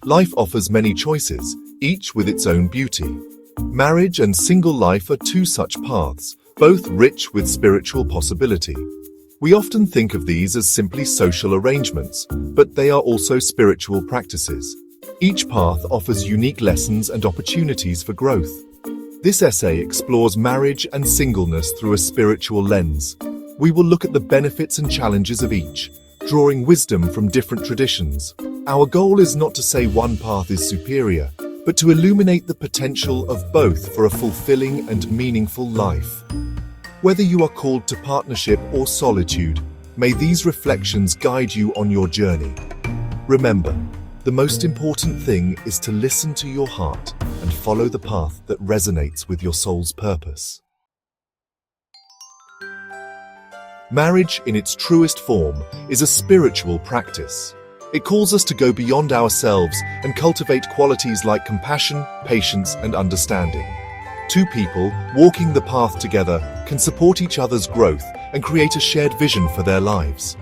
Life offers many choices, each with its own beauty. Marriage and single life are two such paths, both rich with spiritual possibility. We often think of these as simply social arrangements, but they are also spiritual practices. Each path offers unique lessons and opportunities for growth. This essay explores marriage and singleness through a spiritual lens. We will look at the benefits and challenges of each, drawing wisdom from different traditions. Our goal is not to say one path is superior, but to illuminate the potential of both for a fulfilling and meaningful life. Whether you are called to partnership or solitude, may these reflections guide you on your journey. Remember, the most important thing is to listen to your heart and follow the path that resonates with your soul's purpose. Marriage, in its truest form, is a spiritual practice. It calls us to go beyond ourselves and cultivate qualities like compassion, patience, and understanding. Two people, walking the path together, can support each other's growth and create a shared vision for their lives.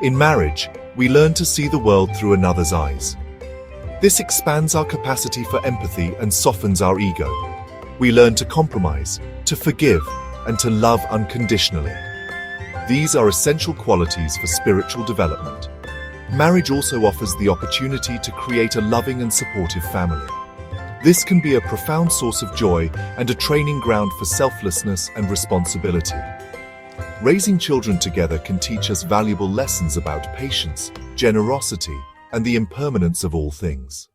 In marriage, we learn to see the world through another's eyes. This expands our capacity for empathy and softens our ego. We learn to compromise, to forgive, and to love unconditionally. These are essential qualities for spiritual development. Marriage also offers the opportunity to create a loving and supportive family. This can be a profound source of joy and a training ground for selflessness and responsibility. Raising children together can teach us valuable lessons about patience, generosity, and the impermanence of all things.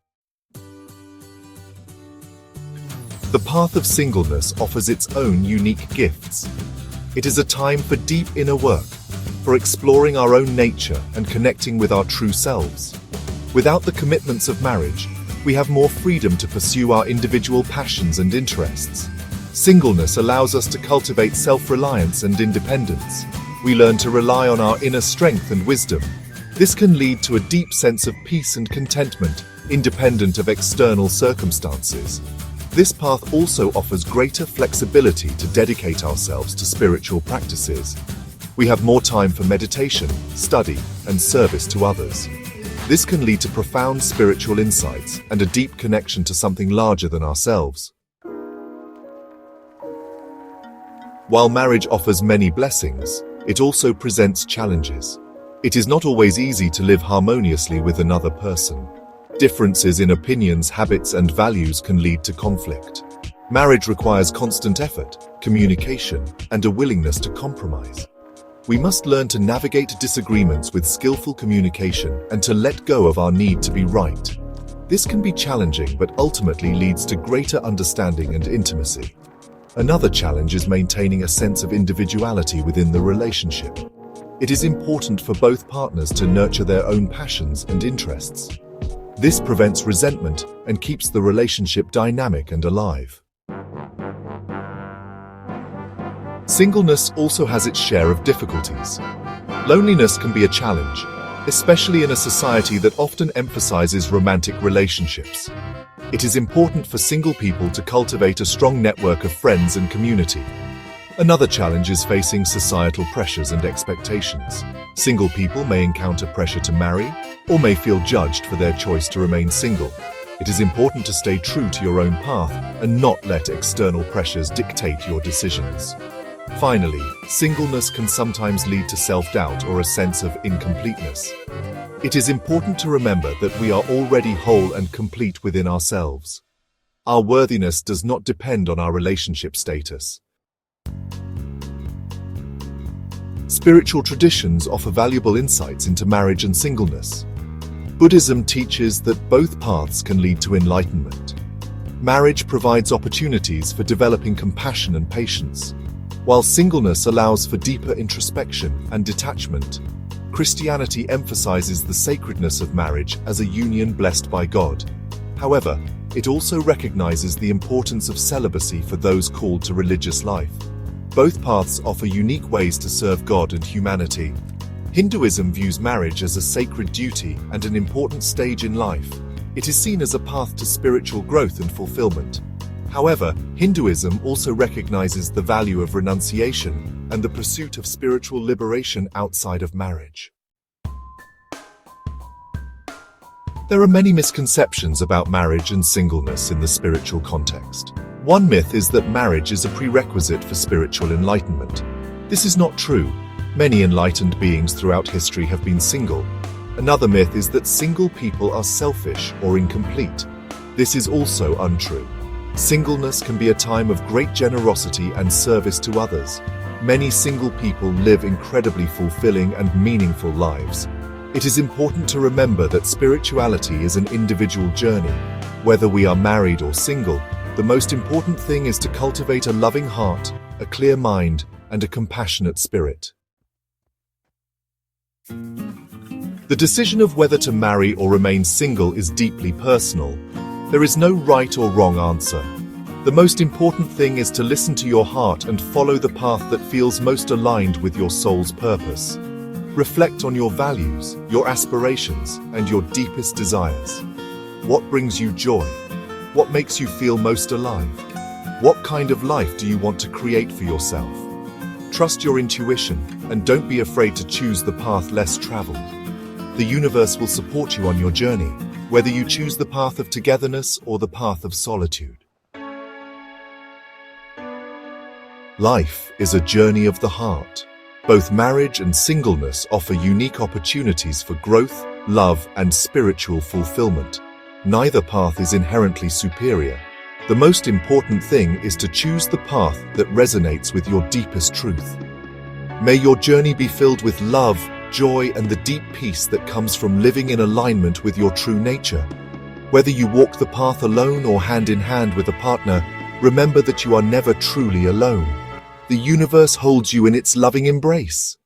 The path of singleness offers its own unique gifts. It is a time for deep inner work, for exploring our own nature and connecting with our true selves. Without the commitments of marriage, we have more freedom to pursue our individual passions and interests. Singleness allows us to cultivate self-reliance and independence. We learn to rely on our inner strength and wisdom. This can lead to a deep sense of peace and contentment, independent of external circumstances. This path also offers greater flexibility to dedicate ourselves to spiritual practices. We have more time for meditation, study, and service to others. This can lead to profound spiritual insights and a deep connection to something larger than ourselves. While marriage offers many blessings, it also presents challenges. It is not always easy to live harmoniously with another person. Differences in opinions, habits, and values can lead to conflict. Marriage requires constant effort, communication, and a willingness to compromise. We must learn to navigate disagreements with skillful communication and to let go of our need to be right. This can be challenging but ultimately leads to greater understanding and intimacy. Another challenge is maintaining a sense of individuality within the relationship. It is important for both partners to nurture their own passions and interests. This prevents resentment and keeps the relationship dynamic and alive. Singleness also has its share of difficulties. Loneliness can be a challenge, especially in a society that often emphasizes romantic relationships. It is important for single people to cultivate a strong network of friends and community. Another challenge is facing societal pressures and expectations. Single people may encounter pressure to marry, or may feel judged for their choice to remain single. It is important to stay true to your own path and not let external pressures dictate your decisions. Finally, singleness can sometimes lead to self-doubt or a sense of incompleteness. It is important to remember that we are already whole and complete within ourselves. Our worthiness does not depend on our relationship status. Spiritual traditions offer valuable insights into marriage and singleness. Buddhism teaches that both paths can lead to enlightenment. Marriage provides opportunities for developing compassion and patience, while singleness allows for deeper introspection and detachment. Christianity emphasizes the sacredness of marriage as a union blessed by God. However, it also recognizes the importance of celibacy for those called to religious life. Both paths offer unique ways to serve God and humanity. Hinduism views marriage as a sacred duty and an important stage in life. It is seen as a path to spiritual growth and fulfillment. However, Hinduism also recognizes the value of renunciation and the pursuit of spiritual liberation outside of marriage. There are many misconceptions about marriage and singleness in the spiritual context. One myth is that marriage is a prerequisite for spiritual enlightenment. This is not true. Many enlightened beings throughout history have been single. Another myth is that single people are selfish or incomplete. This is also untrue. Singleness can be a time of great generosity and service to others. Many single people live incredibly fulfilling and meaningful lives. It is important to remember that spirituality is an individual journey. Whether we are married or single, the most important thing is to cultivate a loving heart, a clear mind, and a compassionate spirit. The decision of whether to marry or remain single is deeply personal. There is no right or wrong answer. The most important thing is to listen to your heart and follow the path that feels most aligned with your soul's purpose. Reflect on your values, your aspirations, and your deepest desires. What brings you joy? What makes you feel most alive? What kind of life do you want to create for yourself? Trust your intuition and don't be afraid to choose the path less traveled. The universe will support you on your journey, whether you choose the path of togetherness or the path of solitude. Life is a journey of the heart. Both marriage and singleness offer unique opportunities for growth, love, and spiritual fulfillment. Neither path is inherently superior. The most important thing is to choose the path that resonates with your deepest truth. May your journey be filled with love, joy, and the deep peace that comes from living in alignment with your true nature. Whether you walk the path alone or hand in hand with a partner, remember that you are never truly alone. The universe holds you in its loving embrace.